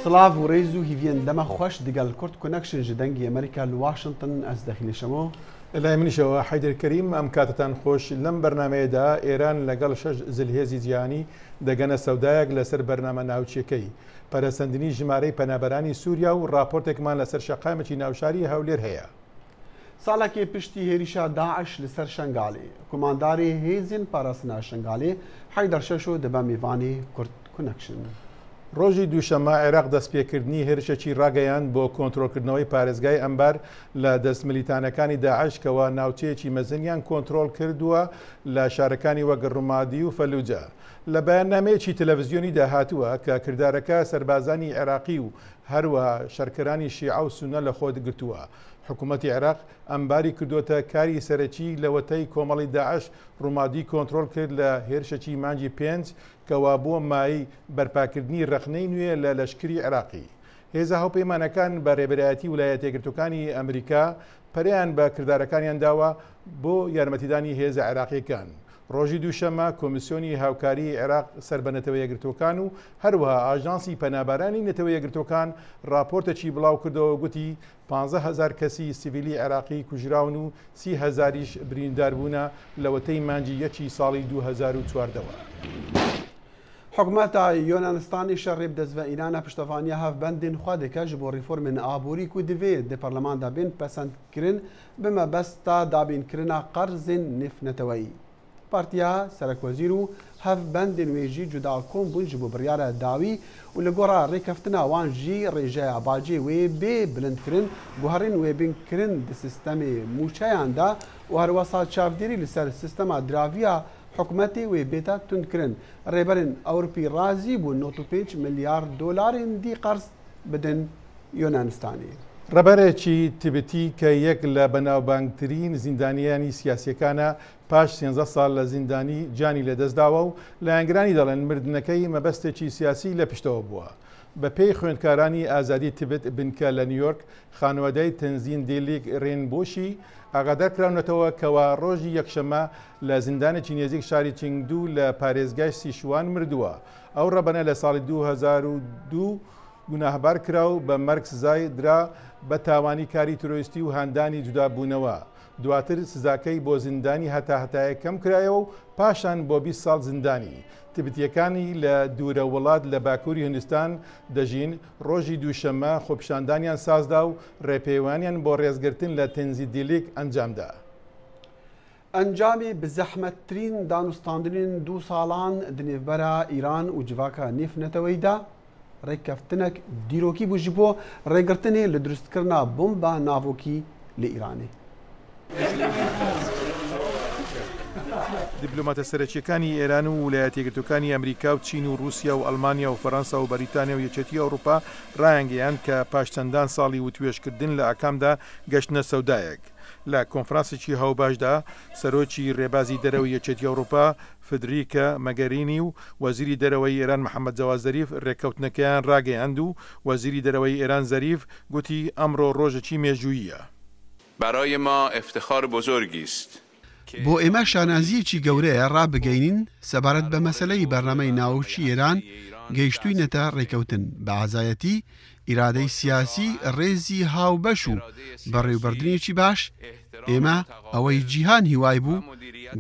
سلاف و ڕێز و هیڤێن دەمە خۆش دەگەڵ کورد کۆنەکشن ji dengê ئەمریکا li Washington ez dexîlêşemo. لای منیشەوە حەیدەرکەریم ئەم کاتتان خۆش لەم بەرنمەیەدا ئێران لەگەڵ 6 زلهێزی جیهانی دەگەنە سەودایەک لەسەر بەرنامە ناوچیەکەی پەرەسەندنی ژمارەی پەنابەرانی سووریا و راپۆرتێکمان لەسەر شەقامێکی ناوشاری هەولێر هەیە. ساڵێکی پشتی هێریشا داعش لەسەر شنگالێ کومانداری هێزین پاراستنا شنگالێ حەیدەر شەشۆ دەبە میوانی کورد کۆنەکشن. ڕۆژی دووشەمە عێراق دەستپێکردنی هێرشێکی ڕاگەیان بۆ کۆنتڕۆلکردنەوەی پارێزگای ئەمبار لە دەست ملیتانەکانی داعش کەوا ناوچەیەکی مەزنیان کۆنتڕۆل کردووە لە شارەکانی وەک ڕومادی و فەلوجە. لە بەیاننامەیەکی تەلەڤیزیۆنی داهاتووە کە کردارەکە سەربازانی عێراقی و هەروەها شەرکەرانی شیعە و سونە لە خۆ گرتووە. حکوومەتی عێراق ئەمباری کردوتە کاری سەرەکی لەوەتەی کۆمەڵی داعش ڕومادی کۆنتڕۆل کرد لە هێرشێکی مانگی 5 کەوا بۆ مای بەرپاکردنی ڕەخنەی نوێ لە لەشکری عێراقی. هێزە هاوپەیمانەکان بە ڕێبەرایەتی ویلایەتە یەکگرتووەکانی ئەمریکا پەریان بە کردارەکانیان داوە بۆ یارمەتیدانی هێزە عێراقیەکان. ڕۆژی دووشەمە کۆمیسیۆنی هاوکاری عێراق سەر بە نەتەوە یەکگرتوەکان و هەروەها ئاژانسی پەنابەرانی نەتەوە یەکگرتوەکان راپۆرتێکی بڵاو کردەوە گوتی 15,000 کەسی سیڤیلی عێراقی کوژراون و 30,000یش بریندار بوونە لەوەتەی مانگی یەکی ساڵی 2014ەوە. حکوومەتە یۆنانستانی شەڕێب دەستڤە ئیرانە پشتەوانیە هەفبەندین خوا دەکە ji بۆ ریفۆرمên ئابووری ku divê di parlemanda bên pesendkirin bi mebesta dabînkirina qerzên nêfneteweyî. Partiya Serokwezîr û hevbendên wê jî cudakom bûn ji bo biryara dawî û li gora rêkeftina wan jî rêjeya bacê wê bê bilindkirin guherîn wêbînkirin di sistemê mûçeyan da û herwesa çavdêrî li ser sistema diraviya حکوومەتی wê bêta tundkirin. Rêberên Ewropî razî bûn 95 milyar dolarên dî qerz bidin Yûnanistanê. ڕەبەرێکی تیبەتی کە یەک لە بەناوبانگترین زیندانیانی سیاسیەکانە پاش 13 ساڵ لە زیندانی جانی لەدەستداوە و لایەنگرانی دەڵێن مردنەکەی مەبەستێکی سیاسی لە پشتەوە بووە. بە پێی خوێندکارانی ئازادی تبت بنکە لە نیویۆرک خانوادەی تەنزین دێلیک ڕێنبۆشی ئاگادار کراونەتەوە کەوا ڕۆژی یەکشەمە لە زیندانێکی نێزیک شاری چنگدو لە پارێزگای سیشوان مردووە. ئەو ڕەبەنە لە ساڵی 2002 گوناهبار کرا و بە مەرگ سزای درا بە تاوانی کاری تۆرۆریستی و هاندانی جودابوونەوە. دواتر سزاکەی بۆ زیندانی هەتاهەتایە کەم کرایەوە و پاشان بۆ 20 ساڵ زیندانی. تبتیەکانی لە دوورە وڵات لە باکووری هندستان دەژین ڕۆژی دووشەمە خۆپیشاندانیان سازدا و ڕێپەیوانیان بۆ ڕێزگرتن لە تەنزی دیلیک ئەنجامدا. ئەنجامی بزەحمەتترین دانوستاندنین دوو ساڵان دنێڤبەرە ئیران و civaka nêfneteweyî da rêkeftinek dîrokî bû ji bo rêgirtinê li durustkirina bomba navokî li Îranê. دیپلۆماتە سەرەکیەکانی ئێران و ویلایەتە یەکگرتووەکانی ئەمریکا و چین و رووسیا و ئەڵمانیا و فەڕەنسا و بەریتانیا و یەکێتی ئەوروپا ڕایانگەیان کە پاش چەندان ساڵی وتوێژکردن لە ئاکامدا گەشتنە سەودایەک. لە کۆنفرانسێکی هەوباشدا سەرۆکی ڕێبازی دەرەوەی یەکێتی ئەوروپا فدریکە مەگەرینی و وەزیری دەرەوەی ئێران محەممەد جەواد زەریف ڕێکەوتنەکەیان ڕاگەیاند و وەزیری دەرەوەی ئێران زەریف گوتی ئەمڕۆ ڕۆژێکی مێژوویە. برای ما افتخار بزرگی است. بۆ ئێمە شانازیەکی گەورەیە ڕابگەینین سەبارەت بە مەسەلەی بەرنامەی ناوچی ئێران گەیشتووینەتە ڕێکەوتن بە ئازایەتی ئیرادەی سیاسی ڕێزی هاوبەش و بەڕێوەبردنێکی باش ئێمە ئەوەی جیهان هیوای بوو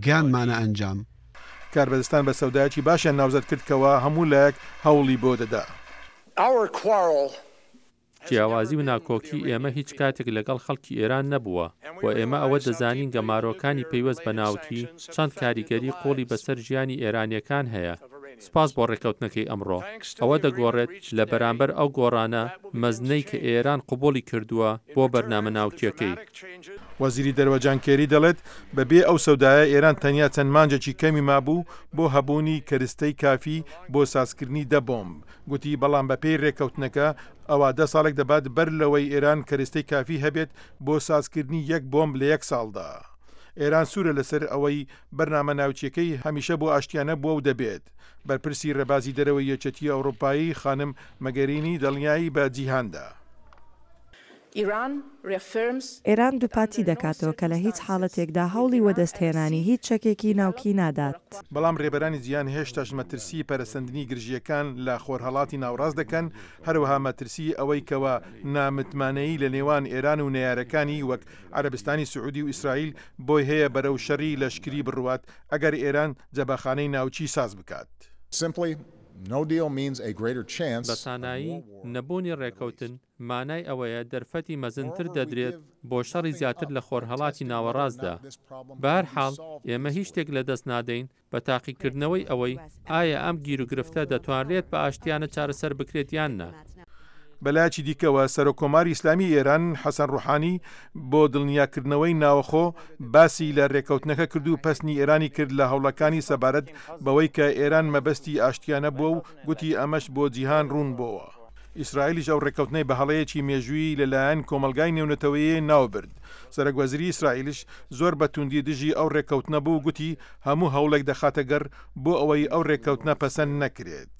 گیانمانە ئەنجام. کاربەدەستان بە سەودایەکی باشیان ناوزەت کردکەوە هەموو لایەک هەوڵی بۆ دەدا. جیاوازی و ناکۆکی ئێمە هیچ کاتێک لەگەڵ خەڵکی ئێران نەبووە و ئێمە ئەوە دەزانین گەمارۆکانی پەیوەست بە ناوکی چەند کاریگەری قۆڵی بەسەر ژیانی ئێرانیەکان هەیە. سپاس بۆ ڕێکەوتنەکەی ئەمڕۆ ئەوە دەگۆڕێت لە بەرامبەر ئەو گۆڕانە مەزنەی کە ئێران قوبولی کردووە بۆ بەرنامە ناوکیەکەی. وەزیری دەرەوە جان کێری دەڵێت بەبێ ئەو سەودایە ئێران تەنیا چەند مانجێکی کەمی مابوو بۆ هەبوونی کەرستەی کافی بۆ سازکردنی 10 بۆمب. گوتی بەڵام بەپێی ڕێکەوتنەکە ئەوە 10 ساڵێک دەبات بەر لەوەی ئێران کەرستەی کافی هەبێت بۆ سازکردنی 1 بۆمب لە 1 ساڵدا. ئێران سوورە لەسەر ئەوەی بەرنامە ناوچیەکەی هەمیشە بۆ ئاشتیانە بووە و دەبێت. بەرپرسی ڕێبازی دەرەوەی یەکێتی ئەوروپایی خانم مەگەرینی دڵنیایی بە جیهاندا. ئێران دووپاتی دەکاتەوە کە لە هیچ حاڵەتێکدا هەوڵی وەدەستهێنانی هیچ شەکێکی ناوکی نادات. بەڵام ڕێبەرانی جیهان هێشتاش مەترسی پەرەسەندنی گرژیەکان لە خۆرهەڵاتی ناوڕاست دەکەن، هەروەها مەترسی ئەوەی کەوە نامتمانەیی لە نێوان ئێران و نەیارەکانی وەک عەرەبستانی سعودی و ئیسرائیل بۆی هەیە بەرەو شەڕی لەشکری بڕوات ئەگەر ئێران جەبەخانەی ناوچی ساز بکات. بەسانایی نەبوونی ڕێکەوتن مانای ئەوەیە دەرفەتی مەزنتر دەدرێت بۆ شەڕی زیاتر لە خۆرهەڵاتی ناوەڕاستدا. بە هەر حاڵ ئێمە هیچ شتێک لەدەست نادەین بە تاقیکردنەوەی ئەوەی ئایا ئەم گیرروگرفتە دەتوانرێت بە ئاشتیانە چارەسەر بکرێت یان نا. بەلایەکی دیکەوە سەرۆکۆماری ئیسلامی ئێران حەسەن ڕوحانی بۆ دڵنیاکردنەوەی ناوەخۆ باسی لە ڕێکەوتنەکە کرد و پەسنی ئێرانی کرد لە هەوڵەکانی سەبارەت بەوەی کە ئێران مەبەستی ئاشتیانە بووە و گوتی ئەمەش بۆ جیهان ڕوون بووە. ئیسرائیلیش ئەو ڕێکەوتنەی بە هەڵەیەکی مێژووی لەلایەن کۆمەلگای نێونەتەوەیی ناوبرد. سەرۆکوەزیری ئیسرائیلیش زۆر بە توندی دژی ئەو ڕێکەوتنە بوو و گوتی هەموو هەوڵێک دەخاتە گەڕ بۆ ئەوەی ئەو ڕێکەوتنە پەسەند نەکرێت.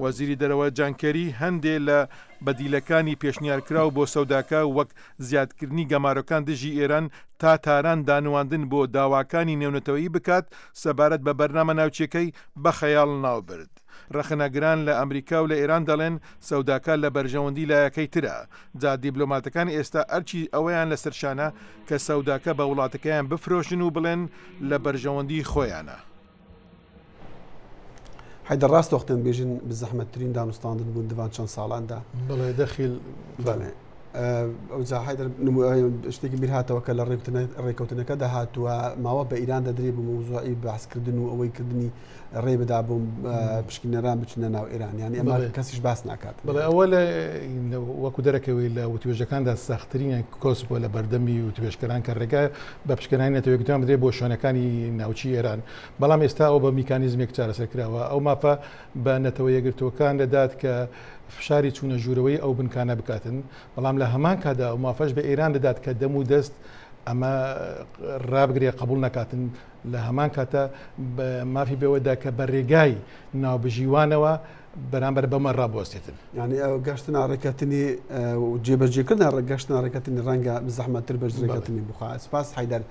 وەزیری دەرەوە جانکەری هەندێک لە بەدیلەکانی پێشنیارکراو بۆ سەوداکە وەک زیادکردنی گەمارۆکان دژی ئێران تا تاران دانواندن بۆ داواکانی نێونەتەوەیی بکات سەبارەت بە بەرنامە ناوچەکەی بە خەیاڵ ناوبرد. ڕەخنەگران لە ئەمریکا و لە ئێران دەڵێن سەوداکە لە بەرژەوەندی لایەکەی ترە. جا دیبلۆماتەکان ئێستا ئەرچی ئەوەیان لە سەرشانە کە سەوداکە بە وڵاتەکەیان بفرۆشن و بڵێن لە بەرژەوەندی خۆیانە. حیدر ڕاست وەختن بێژن بزەحمەتترین دانوستاندن بوون دوان چەند ساڵاندا. بەڵێ دەخیل بەڵێ ئەوجا حیدر شتێکی بیر هاتەوە کە لە ڕێکەوتنەکە داهاتووە ماوە بە ئیران دەدرێ بە موضوعی باسکردن و ئەوەی کردنی ڕێ بدا بووم پشکنەران بچنە ناو ئێران یانی ئەمە کەسیش باس ناکات. بەڵێ ئەوە لە وەکو دەرەکەوەی لە وتوێژەکاندا ساختترینە کۆس بۆ لە بەردەمی وتوێشکەران کە ڕێگا بە پشکنانی نەتەوەیەکتان بدرێت بۆ شوێنەکانی ناوچی ئێران. بەڵام ئێستا ئەو بە میکانیزمێک چارەسەرکراوە ئەو مافە بە نەتەوە یەگرتوەکان دەدات کە فشاری چوونە ژوورەوەی ئەو بنکانە بکاتن. بەڵام لە هەمان کادا ئەو مافەش بە ئێران دەدات کە دەم و دەست ئەمە ڕابگرێ قبول نەکاتن لە هەمان کاتە مافی بەوەدا کە بە ڕێگای ناوبژیوانەوە بەرامبەر بەمە ڕابۆستێتن. یعنی ئەو گەشتنا ڕێکەتنی جێبەجێکردن ڕێگەشتنا ڕێکەتنی ڕەنگە زەحمەتتر بەش ڕێگەتنی بخوا. سپاس حیدەر.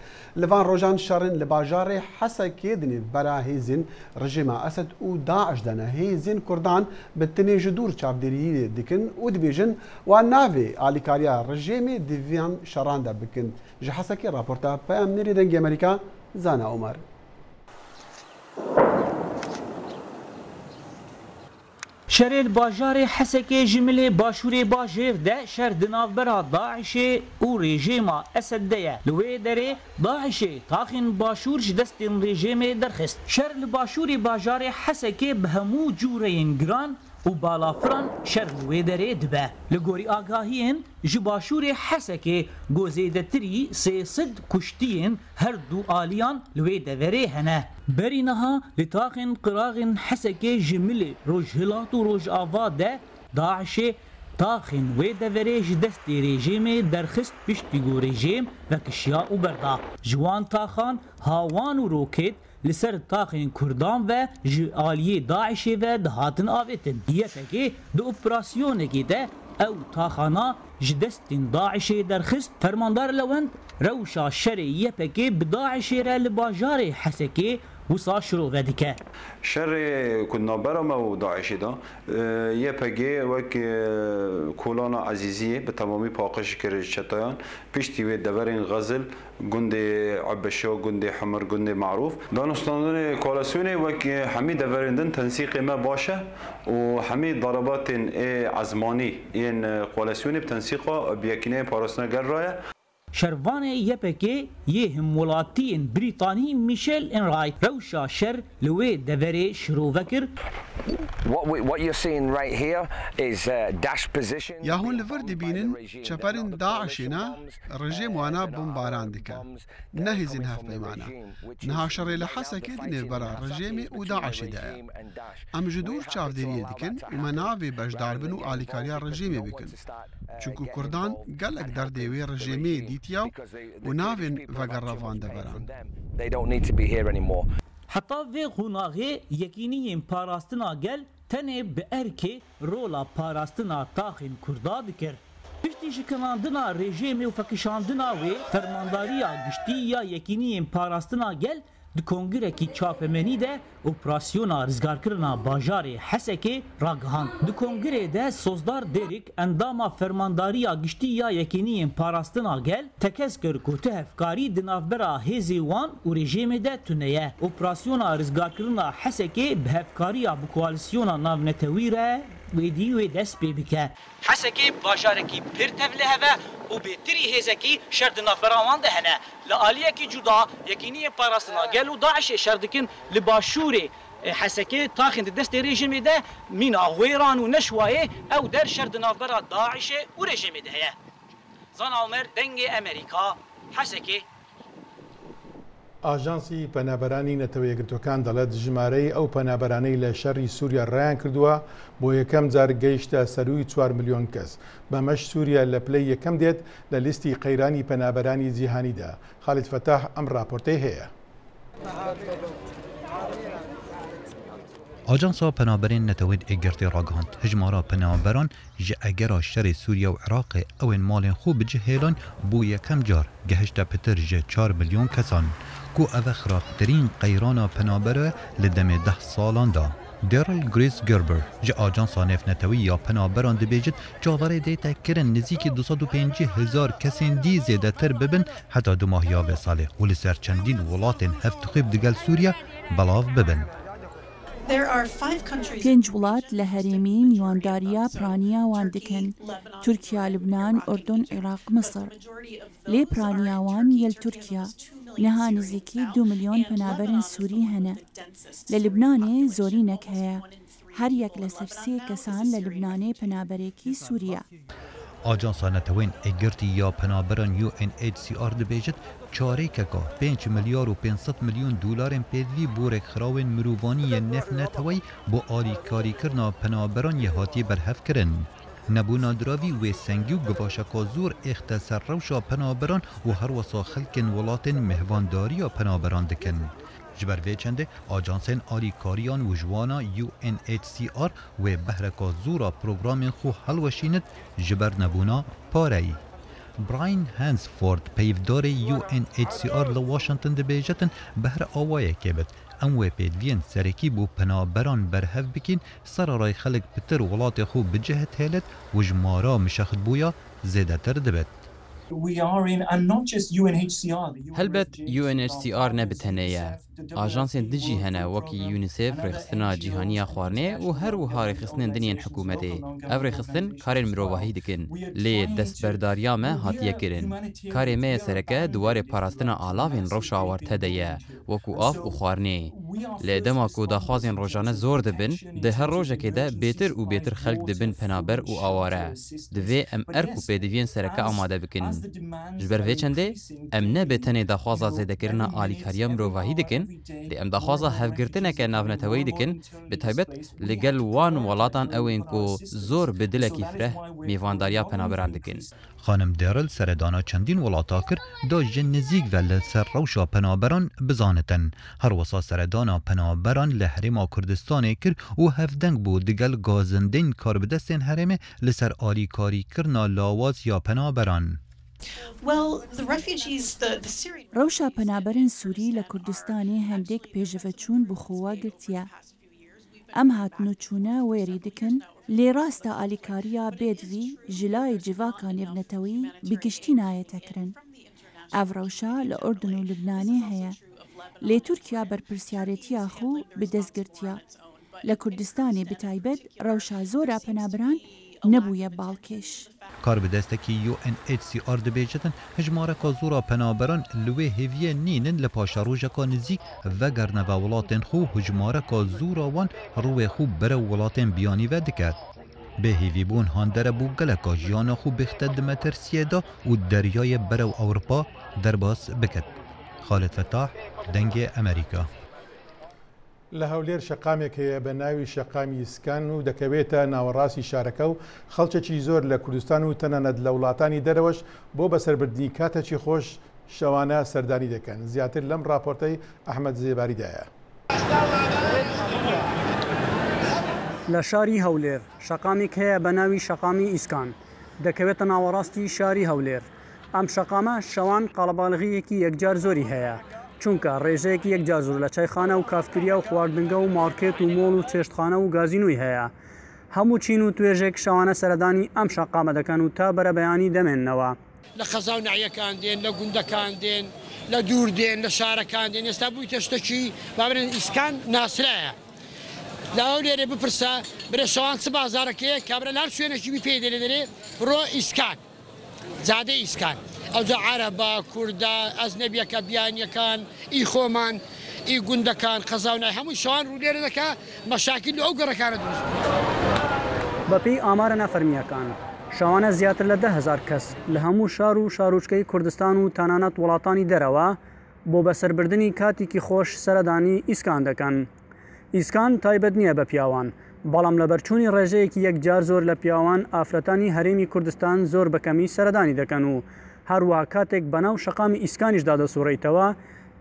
لەوان ڕۆژان شەڕن لە باژارێ حەسەکێ دنێت بەرا هێزین ڕژێما ئەسد و داعش دەنە هێزین کوردان بە تنێژ دوور چاودێری دکن و دبێژن وان ناوێ ئالیکاریا ڕژێمێ دیڤیان شەڕاندا بکن. ji حەسەکێ راپۆرتا پەیامنێری دەنگی ئەمریکا زانا عومەر. شەرێت باژارê Hesekê ji milê başûrê bajêr de şer di navbera Daişê û rêjêma Esed de ye. Li wê derê Daişê taxên başûr ji destên rêjêmê derxist. Şer li başûrê bajarê Hesekê bi hemû cûreyên giran û balafiran şer li wê derê dibe. Li gorî agahiyên ji başûrê Hesekê gozêdetirî 300 kuştiyên her du aliyan li wê deverê hene. Berî niha li taxên qiraxên Hesekê ji milê rojhilat û rojava de Daişê taxên wê deverê ji destê rêjêmê derxist piştî got rêjêm ve kişiya û berda. Ji wan taxan hawan û rokêt li ser taxên Kurdan ve ji aliyê Daişê ve dihatin avêtin. Yekekê di operasyonekê de ew taxana ji destên Daişê derxist. Fermandar Lewend rewşa şerê yepekê bi Daişê re li bajarê Hesekê وصا شروع ذلك شر كنا برما وداعشي دا يبقى وك كولانا عزيزية بتمامي باقش كرج شتايان بيشتي ودورين غزل جندي عبشو جندي حمر جندي معروف دانستاندن كولاسيوني وك حميد دوريندن تنسيق ما باشا وحميد ضربات عزماني ين كولاسيوني بتنسيقه بيكني بارسنا جرايا شروان یپکی یه همولاتین بریتانی میشل انرایت روشا شر لوی دوره شروع وکر. What you're seeing right here is dash position. یا هون لور دبینن چپرین داعشینا رژیم وانا بمباران دکا نهزین هف بیمانا نها شر لحسکه دنیر برا رژیمی و داعشی دایا ام جدور چاودیری دکن و مناوی بجدار بن و آلیکاریا رژیمی بکن چونکو کردان گلک در دیوی رژیمی دیتیاو و ناوین وگرافان دبران. حتی وی خوناغی یکینی پاراستنا گل تنه به ارکی رولا پاراستنا تاخین کردا دکر. پشتی شکناندنا رژیم و فکشاندنا و فرمانداریا گشتی یا یکینی پاراستنا گل د کنگره کی چاپمنی ده اپراسیونا رزگارکرنا باجار حسکی راگهان د کنگره ده سوزدار دیریک انداما فرمانداریا گشتی یا یکینی پاراستنا گل تکز کر کو ته افکاری د نافبرا هزی وان و رژیم ده تنیه اپراسیونا رزگارکرنا حسکی به افکاریا بو کوالسیونا ناونتویره ویدی و دست پی بکه حسکی باجارکی پر تفله هوا و بهتری هزکی شرد نافبراوان ده هنه لآلیه کی جدا یکینی پاراستنا گل و داعش شردکن لباشوری حسکی تاخن دست رژیم ده مینا غیران و نشوایه او در شرد نافبرا داعش و رژیم ده هیه زن عمر دنگ امریکا حسکی ئاژانسی پەنابەرانی نەتەوە یەکگرتوەکان دەڵێت ژمارەی ئەو پەنابەرانەی لە شەڕی سووریا ڕایان کردووە بۆ یەکەم جار گەیشتە سەرووی 4 ملیۆن کەس بەمەش سووریا لە پلەی یەکەم دێت لە لیستی قەیرانی پەنابەرانی جیهانیدا. خالید فەتاح ئەم راپۆرتەی هەیە. آژانسا پنابرین نتوید اگرتی راگهاند هجمارا پنابران جه اگرا شر سوریا و عراق اوین مالین خوب جه هیلان بو یکم جار گهشتا پتر جه 4 ملیون کسان کو او خرابترین قیرانا پنابره لدم 10 سالان دا. دیرل گریس گربر جه آژانسا نفت نتوی یا پنابران دبیجد جاوره دیتا کرن نزیکی 250,000 کسین دی زیده تر ببن حتی 2 ماه یا به ساله ولی سر چندین ولاتین هفت خوب دگل سوریا بلاف ببن. 5 وڵات لە هەرێمی میوانداریە پرانیاوان دکەن تورکیا لبنان ئوردن عێراق مسر لێ پرانیاوان یەل تورکیا نەها نزیکی 2 ملیۆن پەنابەرن سووری هەنە لە لبنانێ زۆرینەک هەیە هەر یەک لەسەر 3 کەسان لە لبنانێ پەنابەرێکی سووریا. آژانسا نتوین اگرتی یا پنابران UNHCR دبیجد چاره ککا 5 ملیار و 500 میلیون دلار پیدوی بورک خراوین مروبانی نفت نتوی با آلی کاری کرنا پنابران یهاتی برهف کرن. نبونا دراوی و سنگی و گباشکا زور اختصر روشا پنابران و هر وسا خلکن ولاتن مهوانداری پنابران دکن. جبر وی چنده آجانسین آلی کاریان و جوانا UNHCR و بهرکا زورا پروگرام خو حلوشیند جبر نبونا پارهی. براین هانسفورد پیفدار UNHCR لواشنطن دبیجتن بهر آوایه که بد اموه پیدوین سرکی بو پنابران برهف بکین سر رای خلق پتر ولات خو بجهت هلت و جمارا مشخد بویا زیده تر دبت. هەلبەت UNHCR نەبتەنەیە ئاژانسێن دژی هەنە وەکی یونیسف ڕێخستنا جیهانیە خواردنێ و هەروەها ڕێخستنن دنیان حکوومەتێ ئەو ڕێخستن کارێن مرۆڤاهی دکن لێ دەستبەرداریامە هاتیەکردن کارێ مەیە سەرەکە دووارێ پاراستنە ئالاوێن ڕەوشاوەرتە دەیە وەکو ئاف و خواردنێ لێ دەما و داخوازێن ڕۆژانە زۆر دەبن دە هەر ڕۆژێکێدا بێتر و بێتر خەلک دەبن پەنابەر و ئاوارە دەوێ ئەم ئەرک و پێدەویێن سەرەکە ئامادە بکن جبر وی چنده ام نه بتنه داخوازا زیدکرنا آلیکاریا مرۆڤاهی دکن دی ام داخوازا هفگرتنه که ناونتوی دکن به تایبەت لگل وان ولاتان اوین کو زور بدلکی فره میوانداریا پنابران دکن. خانم دیرل سردانا چندین ولاتا کر دا جن نزیک و لسر روشا پنابران بزانتن هر وسا سردانا پنابران لحرما کردستان کر و هفدنگ بود دگل گازندین کار بدستین حرمه لسر آلیکاری کرنا لاواز یا پنابران. ڕەوشە پەنابەرن سووری لە کوردستانی هەندێک پێشەڤەچوون بخۆوە گرتیە. ئەم هاتنوچوونە وێری دکن لێ ڕاستە ئالیکاریە بێدوی ژلای جیڤاکە نێڤنەتەوەی بگشتی نایەتەکردن. ئەڤ ڕەوشە لە ئوردن و لبنانێ هەیە. لێ تورکیا بەرپرسیارەتیە خۆ بدەستگرتیە. لە کوردستانی بتایبەت ڕەوشە زۆرە پەنابران نبویه بالکش. کار به دستکی UNHCR دبیجتن هجماره که زورا پنابران لوی هیویه نینن لپاشا روژه که نزیک و گرنه و ولاتن خو هجماره که زورا وان روی خوب بره ولاتن بیانی و دکت. به هیوی بون هاندره بو گلکا جیانا خو بخته مترسیه دا و دریای بره و اروپا در باس بکت. خالد فتاح دنگ امریکا. لە هەولێر شەقامێک هەیە بە ناوی شەقامی ئیسکان و دەکەوێتە ناوەڕاستی شارەکە و خەڵکێکی زۆر لە کوردستان و تەنانەت لە وڵاتانی دەرەوەش بۆ بەسەربردنی کاتێکی خۆش شەوانە سەردانی دەکەن. زیاتر لەم راپۆرتەی ئەحمەد زێباریدایە. لە شاری هەولێر شەقامێک هەیە بە ناوی شەقامی ئیسکان دەکەوێتە ناوەڕاستی شاری هەولێر. ئەم شەقامە شەوان قاڵەباڵغیەکی یەکجار زۆری هەیە، چونکە ڕێژەیەکی یەکجار زۆر لە چایخانە و کافتریا و خواردنگە و مارکێت و مۆڵ و چێشتخانە و گازینووی هەیە. هەموو چین و توێژێک شەوانە سەردانی ئەم شەقامە دەکەن و تا بەرە بەیانی دەمێننەوە. لە خەزاو نعیەکان دێن، لە گوندەکان دێن، لە دوور دێن، لە شارەکان دێن. ئێستا بوویتە شتێکی بابرێن ئیسکان ناسرایە. لاو لێرێ بپرسە برێ شەوان چ بازارەکەیە کابرا لار شوێنێکی پێ دەرێ ڕۆ ئیسکان جادە ئیسکان ئەوجا عەرەبا کووردا ئەزنەبیەکە بیانیەکان ئی خۆمان ئی گوندەکان قەزاونای هەمووی شەوان ڕوو لێرە دەکا مەشاکیل ئەو گەڕەکانە دروست بەپێی ئامارە نەفەرمیەکان شەوانە زیاتر لە 10,000 کەس لە هەموو شار و شارۆچکەی کوردستان و تەنانەت وڵاتانی دەرەوە بۆ بەسەربردنی کاتێکی خۆش سەردانی ئیسکان دەکەن. ئیسکان تایبەت نییە بە پیاوان، بەڵام لە بەرچوونی ڕێژەیەکی یەکجار زۆر لە پیاوان ئافرەتانی هەرێمی کوردستان زۆر بەکەمی سەردانی دەکەن و هەروە کاتێک بەناو شەقامی ئیسکانیشدا دەسوڕێیتەوە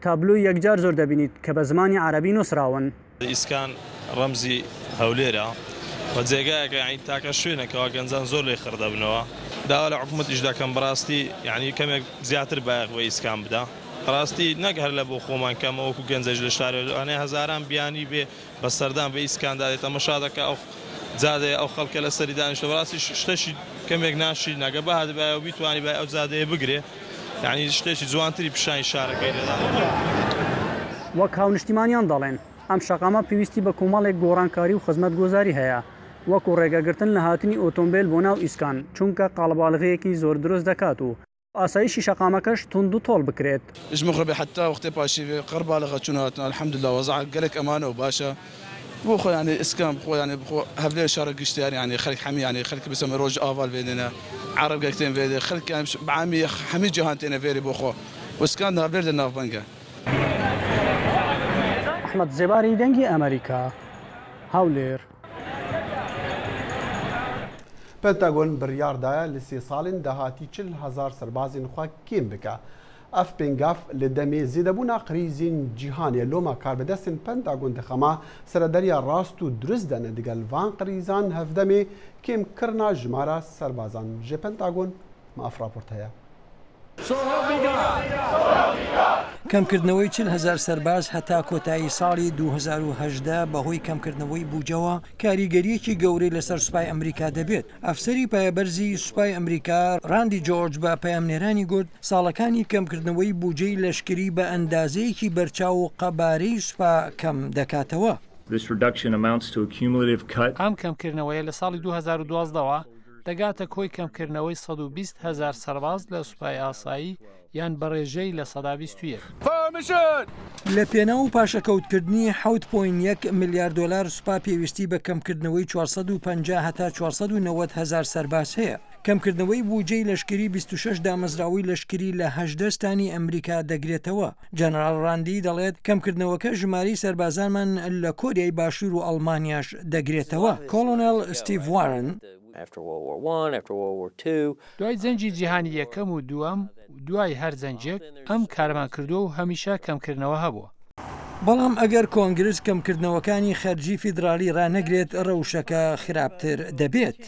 تابلوی یەکجار زۆر دەبینیت کە بە زمانی عەرەبی نووسراون. ئیسکان ڕەمزی هەولێرە و جێگایەکە یعنی تاکە شوێنێکەوە گەنجان زۆر لێ خڕدەبنەوە داوا لە حکوومەتیشدا کەم بەڕاستی یعنی کەمێک زیاتر بایەق بە ئیسکان بدا. ڕاستی نەک هەر لە بۆ خۆمان کەمە وەکو گەنجەش لە شارێوانەیە هەزاران بیانی بێ بە سەردان بە ئیسکاندا دێتە مەشادەکە ئەو جادەیە ئەو خەڵکە لە سەری دانیشتە ڕاستی شتەشی کەمێک ناشی نەگە بەهادبایە و بیتوانی بای ئەو جادەیە بگرێ یعنی شتێکی جوانتری پیشانی شارەکەی لێدا. وەک هاونیشتیمانیان دەڵێن ئەم شەقامە پێویستی بە کۆمەڵێک گۆڕانکاری و خزمەتگوزاری هەیە وەکو ڕێگەگرتن لە هاتنی ئۆتۆمبیل بۆ ناو ئیسکان چونکە قاڵەباڵغەیەکی زۆر دروست دەکات و ئاسایشی شەقامەکەش تند و تۆڵ بکرێت. مخربێ حتا وەختێ پاشی قەرباڵغە چون هاتن الحەمدلله وەزع گەلێک ئەمانە و باشە بۆ خۆ یعنی ئیسکان خۆ یعنی بخۆ هەولێر شارە گشتیار یعنی خەڵک هەمی یعنی خەڵکی بسەمە ڕۆژ ئاڤال بێنێنە عەرەب گەکتێن بێدێ خەڵک بەعامی هەمی جیهان تێنە فێری بۆ خۆ وسکان هەولێر لە ناوبەنگە. ئەحمەد زێباری دەنگی ئەمریکا هەولێر. پنتاگۆن بڕیاردایە لە 3 ساڵین داهاتی 40,000 سەربازین خوا کێم بکە. ئەف پێنگاف لە دەمێ زیێدەبوونا قریزین جیهانیە لۆمە کاربەدەستن پنتاگۆن دەخەما سەرەدەریا ڕاست و دروست دەنە دەگەل ڤان قریزان هەفدەمێ کێمکردنا ژمارە سەربازان ژێ پنتاگۆن ماف راپۆرت هەیە. کەمکردنەوەی 40,000 سەرباز هەتا کۆتایی ساڵی 2018 بەهۆی کەمکردنەوەی بوجەوە کاریگەریەکی گەورەی لەسەر سوپای ئەمریکا دەبێت. ئەفسەری پایەبەرزی سوپای ئەمریکا ڕاندی جۆرج بە پەیامنێرانی گوت ساڵەکانی کەمکردنەوەی بوجەی لەشکری بە ئەندازەیەکی بەرچاو و قەبارەی سوپا کەم دەکاتەوە. ئەم کەمکردنەوەیە لە ساڵی 2012ەوە دەگاتە کۆی کەمکردنەوەی 120,000 سەرباز لە سوپای ئاسایی یان بەڕێژەی لە 121. لە پێناو و پاشەکەوتکردنی 7.1 میلیارد دلار سوپا پێویستی بە کەمکردنەوەی 450 هەتا 490,000 سەرباز هەیە. کەمکردنەوەی بوجەی لەشکری 26 دامەزراوی لەشکری لە 18 ستانی ئەمریکا دەگرێتەوە. جەنەرال ڕاندی دەڵێت کەمکردنەوەکە ژماری سەربازانمان لە کۆریای باشوور و ئەڵمانیاش دەگرێتەوە. کۆلۆنێل ستیڤ وارن دوای جەنجی جیهانی یەکەم و دووەم دوای هەر جەنجێک ئەم کارمان کردو و هەمیشە کەمکردنەوە هەبووە. بەڵام ئەگەر کۆنگرس کەمکردنەوەکانی خەرجی فیدرالی ڕانەگرێت ڕەوشەکە خراپتر دەبێت.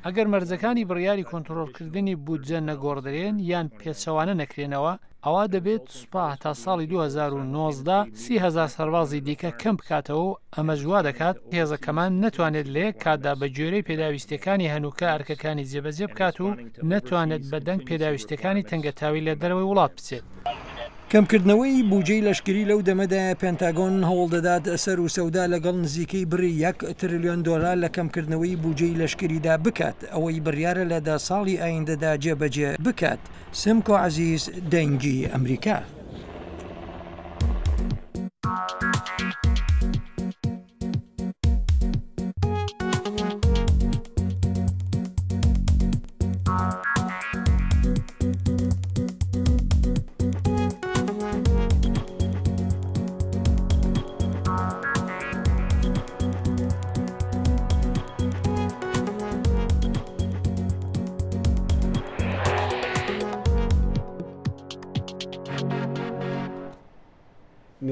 ئەگەر مەرجەکانی بڕیاری کۆنتڕۆڵکردنی بودجە نەگۆڕدرێن یان پێچەوانە نەکرێنەوە ئەوا دەبێت سوپا تا ساڵی 2019 30,000 سەربازی دیکە کەم بکاتەوە و ئەمە جوا دەکات هێزەکەمان نەتوانێت لێ کاتدا بە گوێرەی پێداویستەکانی هەنووکە ئەرکەکانی جێبەجێ بکات و نەتوانێت بە دەنگ پێداویستەکانی تەنگەتاوی لە دەرەوەی وڵات بچێت. کەمکردنەوەی بوجەی لەشکری لەو دەمەدایە پێنتاگۆن هەوڵ دەدات سەر و سەودا لەگەڵ نزیکەی بڕی 1 تریلیۆن دۆلار لە کەمکردنەوەی بوجەی لەشکریدا بکات ئەوەی بڕیارە لە 10 ساڵی ئایندەدا جێبەجێ بکات. سمکۆ عەزیز دەنگی ئەمریکا.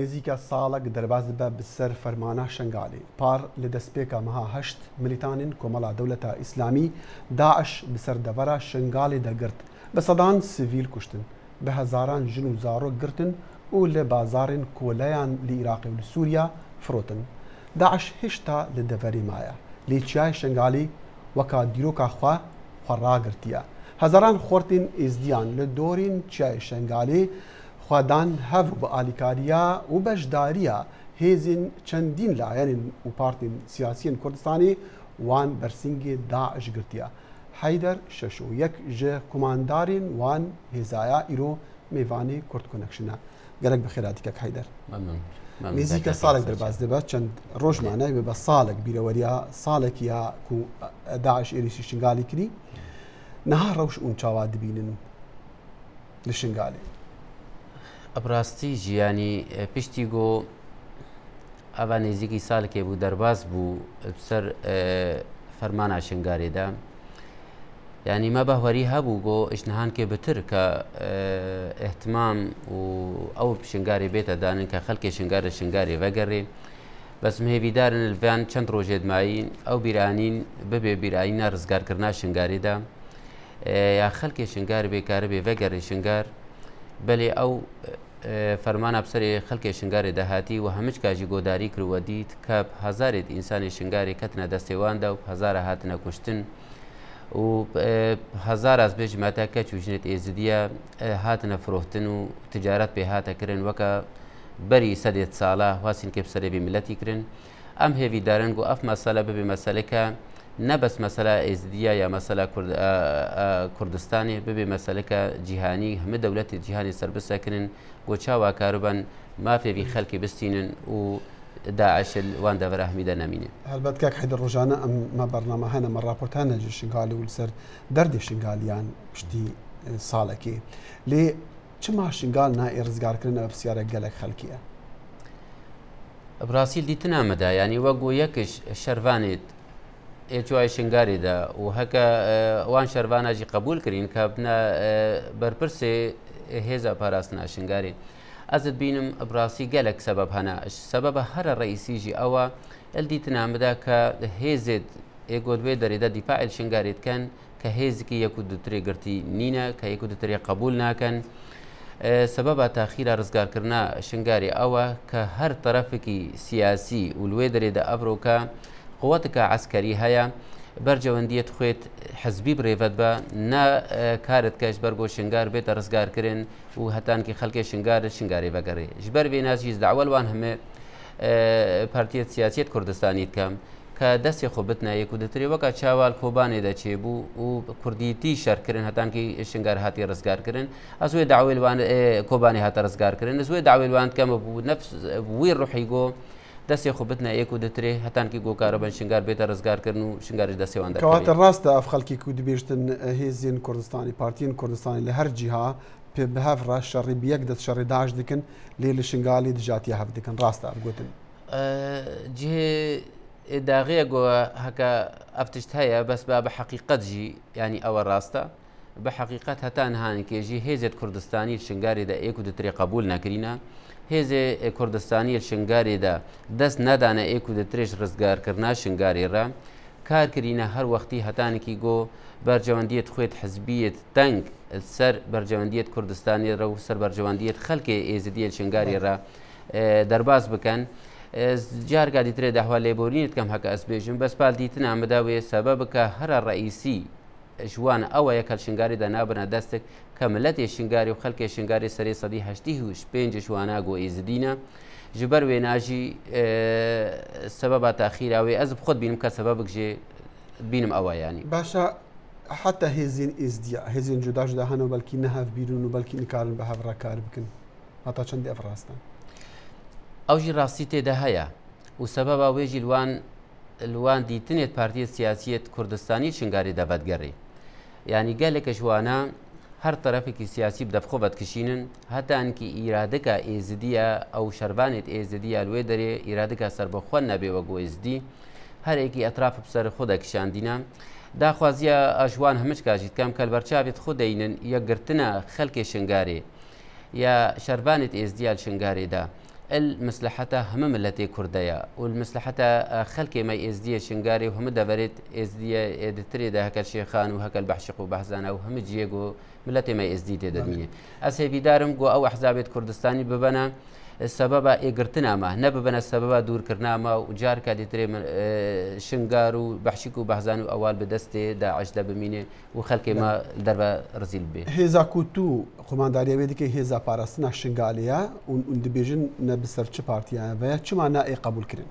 نێزیکە ساڵک دەرباز بە بسەر فەرمانە شنگالی پار لە دەستپێکە مەها هەشت ملیتانین کۆمەڵا دەولەتە ئیسلامی داعش بسەر دەڤەرە شنگالی دەگرت بە سەدان سڤیل کوشتن بە هەزاران ژن و زارۆک گرتن و لە بازارên کۆلەیان لە عێراقی و لە سووریا فرۆتن داعش هێشتا لە دەڤەری مایە لێچیای شنگالی وەکا دیرۆکا خوا ڕاگرتیە هەزاران خۆرتین ئێزدیان لە دۆرین چیای شنگالی خوادان هەڤ بە ئالیکاریە و بەشداریە هێزین چەندین لایەنین و پارتین سیاسیین کوردستانی وان بەرسینگی داعش گرتیە حەیدەر شەش و یەک ژە کوماندارین وان هێزایە ئیرۆ میێوانی کورد کۆنەکشنە گەلک بەخێراتیکەک حەیدەر نزیکە ساڵێک دەرباز دەبێت چەند ڕۆژمانە بە ساڵێک بیرەوەریە ساڵێکیە و داعش ئێریسی شنگالی کردی نەها ڕەوش ئون چاوا دبینن لە شنگالی ئەبڕاستی ژیانی پشتی گۆ ئەوە نێزیکی ساڵێکێ بوو دەرباز بوو سەر فەرمانە شنگارێدا یعنی مە بەهوەری هەبوو گۆ ئیشنەهان کێ بتر کە احتمام و ئەو شنگاری بێتە دانن کە خەڵکی شنگارە شنگاری ڤەگەڕێ بەس هێویدارن لڤیان چەند ڕۆژێدمایی ئەو بیرانین ببێ بیرایینە ڕزگارکردنا شنگاریدا یا خەڵکی شنگار بێکارە بێ ڤەگەڕێ شنگار بەلێ ئەو فەرمانە بسەرێ خەڵکی شنگارێ دەهاتی و هەمچ کاژی گۆداری کردووە دیت کە هەزارێت ئینسانی شنگاری کەتنە دەستێواندا و هەزارە هاتنە کوشتن و هەزار ئەس بێژ ماتە کەچ و ژنێت ئێزدیە هاتنە فرۆختن و تجارەت پێ هاتەکردن وەکە بەری سەدێت ساڵە واسین کێ بسەرێبی ملەتی کردن ئەم هێویدارن و ئەف مەسەلە ببێ مەسەلەکە نەبەس مەسەلا ئێزدیە یا مەسەلا کوردستانی ببێ مەسەلەکە جیهانی هەموو دەولەتی جیهانی سەربسەکردن بۆ چاوا کاروبان مافێوی خەڵکی بستینن و داعش وان دەڤەرە هەمیدە نەمینێ هەلبەت کاک حەیدەر ڕۆژانە ئەمە بەرنامە هەنە مە راپۆرتانە شنگالی و لەسەر دەردی شنگالیان پشتی ساڵێکی لێ چما شنگال نائێ ڕزگارکردن ئەو پرسیارە گەلێک خەڵکیە براسیل دیتن ئەمەدا ینی وەگو یەکش شەروانێت ئێچوای شنگاریدا و هەکە وان شەرواناژی قبول کردین کە بنە بەرپرسێ هێزە پاراستنا شنگاری ئەزت بینم براسی گەلک سەبەب هەنا سەبەبە هەرە ڕئیسیژی ئەوە ئەلدیتن ئەمەدا کە هێزێت ئێگۆدوێ دەرێدا دیفاعل شنگارێتکەن کە هێزکی یەک و دوترێ گرتی نینە کە یەک و دوترێ قبول ناکەن سەبەبە تاخیرە ڕزگارکردنا شنگاری ئەوە کە هەر تەرەفێکی سیاسی و لێ دەرێدا ئەبرۆکە قوتەکە عسکەری هەیە بەرجەوەندیت خوێت حەزبی برێڤەت بە ناکارت کەش بەرگۆ شنگار بێتە ڕزگارکردن و هەتانکی خەڵکی شنگارە شنگاری بەگەڕێ ji ber vê nazî dawelwan heme partiyet siyasiyet Kurdistanî dikem که دەستی خۆ بتنایە و دەترێ وەکە چاوال کۆبانێ دەچێ بوو و کوردیتی شەرکردن هەتانکی شنگار هاتی ڕزگارکردن ئەزوێ داوێلوان کۆبانی هاتە ڕزگارکردن زوێ داوێلوان کەمە بوو نەفس وی ڕوحی گۆ دەستی خۆ بتنایە و دەترێ هەتانکی گۆکارە بن شنگار بێتە ڕزگارکردن و شنگاری دەستێوان کەواتە ڕاستە ئەف خەڵکی کو دەبێشتن هێزین کوردستانی پارتین کوردستانی لە هەر جیها پێ بەهاف ڕاست شەڕی بەیەک دەست شەڕی داعش دکن لێ لە شنگالی دژاتیە هەف دکن ڕاستە ئەبگوتن جێ داغەیە گۆە هەکە ئەفتشت هەیە بەس بە حەقیقەت ژی ینی ئەوە ڕاستە بە حەقیقەت هەتان هاانکێژی هێزێت کوردستانی شنگاریدا ئێک و دەترێ قبول نەکرینە هێزێ کوردستانی شنگاریدا دەست نەدانە ئێک و دەترێش ڕزگارکردنا شنگاریڕە کارکردینە هەر وەختی هەتانێکی گۆ بەرجەوەندیت خوێت حزبیت تەنگ سەر بەرجەوەندیت کوردستانیڕە و سەر بەرجەوەندیت خەڵکێ ئێزدیە شنگاریڕە دەرباز بکەن جارگا دیترێ داهوا لێبۆرینت کەم هەکە ئەسبێژم بەس پال دیتن ئامەداوێ سەبە بکە هەرە ڕئیسی ژوانە ئەوە یەکەل شنگاریدا نابنە دەستێک کە ملەتێ شنگاری و خەڵکێ شنگاری سەری سەدی هەشتی هوش پێنج شوانە گۆ ئێزدینە ji ber wê najî sebeba taxîra wê ez bi xwe bînim ka sebebek jê bînim ewa yanî başa heta hêzên êzdiya hêzên cuda cuda hene belkî nehev bîrin û belkî nikarin bi hev re kar bikin heta çendî ev rast e ew jî rastî têde heye û sebeba wê jî wan dîtinê Partiyê Siyasiyet Kurdistanî şingarî de vedgerê yanî geleke ji wana her tarafekî siyasî bi devxwe vedkişînin hetankî îradeka êzidiya ew şervanêt êzidiya li wê derê îradeka serbixwe nebe wego êzidî herekî etraf bi ser xwe de kişandîne daxwaziya ji wan hemû jî dikem ke li berçavê xwe de yînin ya girtina xelkê şingarê ya şervanêt êzidiya li şingarê de المصلحة هم ملتي كردية والمصلحة خلق ما إزدية شنغاري وهم دبرت إزدية دتري ده هكا الشيخان وهكا البحشق وبحزانة وهم جيجو ملتي ما إزدية تدمية أسيفي دارم جو أو أحزاب كردستاني ببنا السبب إجرتنا ما نببنا السبب دور كرنا ما وجار كادي تري شنغار وبحشق وبحزان وأول بدستي داعش دبمينه وخلق ما درب رزيل به هزا كوتو قمانداري بيدك هزا بارسنا شنغاليا وندبيجن نبسر چه بارتيا ويا چه معنى قبول كرن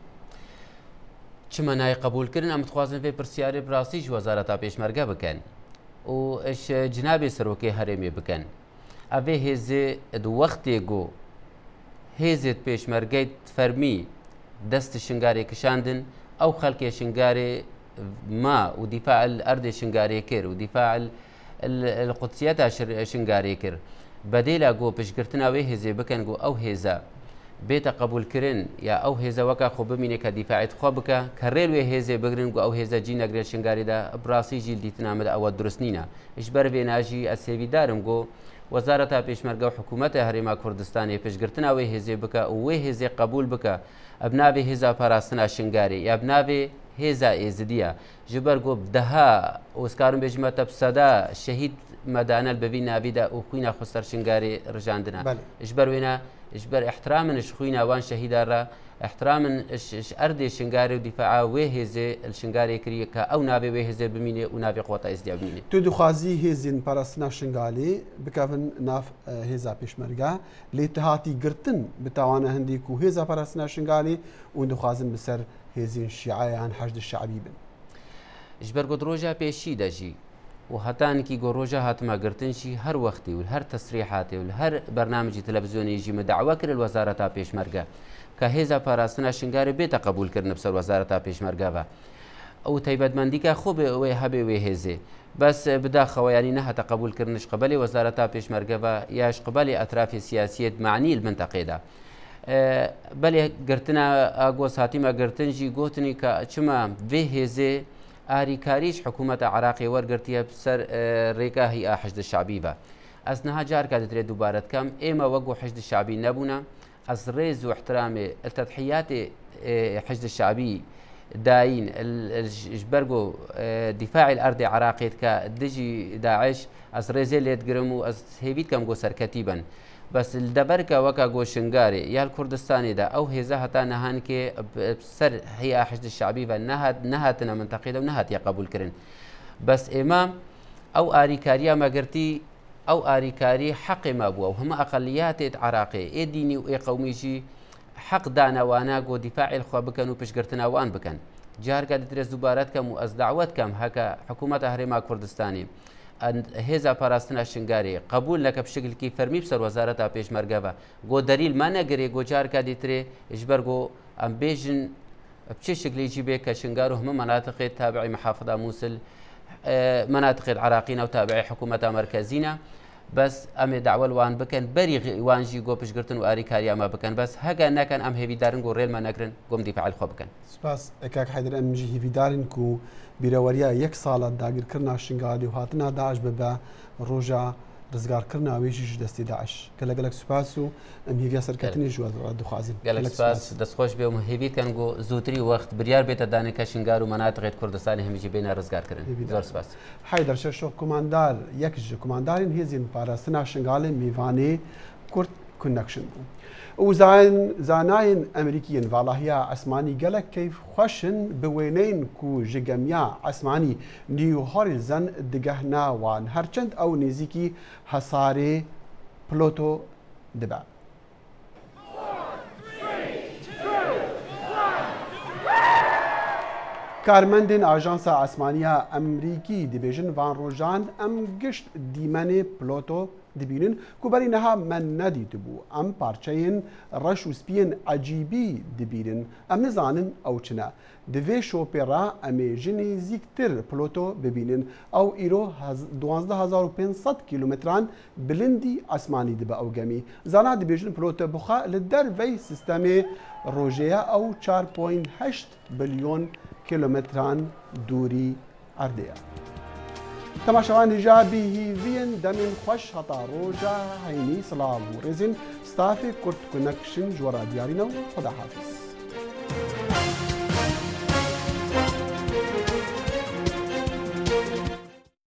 چه معنى قبول كرن ام تخوازن في برسياري براسيج وزارة بيشمرگه بكن و اش جناب سروكي هرمي بكن اوه هزه دو وقتی گو هزت بيشمرگه فرمي دست شنگاري كشاندن او خلق شنگاري ما ودفاع الارض شنگاري كر ودفاع القدسيات شنگاري كر بديلا جو بشگرتنا وی هزه بکن گو او هزه بيت قبول كرن يا او هزه وكا خو بمينه كدفاعت خو بك كرل وی هزه بگرن گو او هزه جي نگرل شنگاري دا براسي جيل ديتنا مد او درسنينا اجبر بيناجي اسيوي دارم گو وزارة بيشمرگه حكومت هرما كردستان بشگرتنا وی هزه بك او وی هزه قبول بك ابنابي هزه پاراستنا شنگاري يا ابنابي هزا ازديا جبر گو بدها وسكارم بجمه تبصدا شهيد مدانا الببينا بيدا وخوينا خسر شنگاري رجاندنا اجبر وينا اجبر احترام خوينا وان شهيدا را احترام ارض شنگاري ودفاع وهزه الشنگاري كريكا او نابي وهزه بمينه ونابي قوتا ازديا بمينه تو دخوازي هزين بارسنا شنگالي بكافن ناف هزا بيشمرگه لاتهاتي گرتن بتاوانا هنديكو هزا بارسنا شنگالي وندخوازن بسر هزين الشيعة عن حشد الشعبي بن اجبر قد روجا بيشي داجي وهتانكي جوروجا هاتما قرتنشي هر وقتي والهر تصريحاتي والهر برنامج تلفزيوني يجي مدعوة كر الوزارة بيشمرگه كهزا باراسنا شنگاري بيتا قبول كرن بسر وزارة بيشمرگه او تيبدمندي كا خوب وي هبي وي هزي بس بداخه يعني نها تقبول كرنش قبلي وزارة بيشمرگه ياش قبلي اطراف سياسية معني المنطقه ده بل قرتنا اغوس هاتما قرتنجي قوتني كچما في هزي آریکاریش حکومت عراقی ورگرتیه بسر ریکا هی حشد الشعبی و از نها جار که دتري دوباره کم اما وقو حشد الشعبی نبونا از ريز واحترام التضحيات حشد الشعبي داين اجبرقو دفاع الارض عراقي كدجي داعش از ريزي اللي تقرمو از هيفيت كم جو سركتيبا بس الدبركة وكا جو شنغاري يا الكردستاني دا او هيزا هتا نهان كي بسر هي حشد الشعبي نهاتنا منتقده ونهات يا قبول كرن بس امام او اريكاريا ما قرتي او اريكاري حق ما بو وهم اقليات عراقي اي ديني واي قوميجي حق دانا وانا جو دفاع الخوا بكن وبشقرتنا وان بكن جار قاعد تدرس دوبارات كم واز دعوات كم هكا حكومه هرما كردستاني هزا باراستنا شنگاري قبول لك بشكل كي فرمي بسر وزارة بيشمرگه جو دليل ما نگري جو جار قاعد تري اجبرگو ام بيجن بشي شكل يجي بك شنگارو هم مناطق تابعي محافظه موصل مناطق العراقيين وتابعي حكومه مركزينا بس ام دعوه وان بكن بري وانجي جو بشقرتن واري كاريا ما بكن بس هكا نكن ام هيفي دارن جو ريل ما نكرن قوم دفاع الخو بكن سپاس اكاك حيدر ام جي هيفي دارن كو بيروريا يك سالا داگير كرنا شنگالي وهاتنا داعش ببا روجا رزگار كرنا ويجي دستي داعش قالك سپاسو ام هيفي سركتني جو دخوازن قالك سپاس دست خوش بهم هيفي كان جو زوتري وقت بريار بيت دانه كشنگار ومناطق كردستان هم يجي بين رزگار كرن زور سپاس حيدر شو كوماندار يكج كوماندارين هيزين باراستنا شنگالي ميواني كورت كونكشن وزان زاناين امريكيين فالهيا عثماني قالك كيف خشن بوينين كو جميع عثماني نيو هوريزن دقهنا وان هرچند او نزيكي حصاري بلوتو دبا کارمندین آژانس عثمانیه امریکی دبیجن وان روجان ام گشت دیمنی پلوتو دبینن کوبری نها من ندیت بو ام پارچین رش و سپین عجیبی دبینن ام نزانن او چنا دوی شوپیرا امی جنی زیکتر پلوتو ببینن او ایرو 12500 کیلومتران بلندی عثمانی دبا او گمی زانا دبیجن پلوتو بخا لدر وی سیستم روجیا او 4.8 بلیون كيلومتران دوري أرضية. تماشاوانی جا بیهیوین دمین خوش هتا روجا هینی سلام و رزین ستافی کرد کنکشن جورا دیارینو خدا حافظ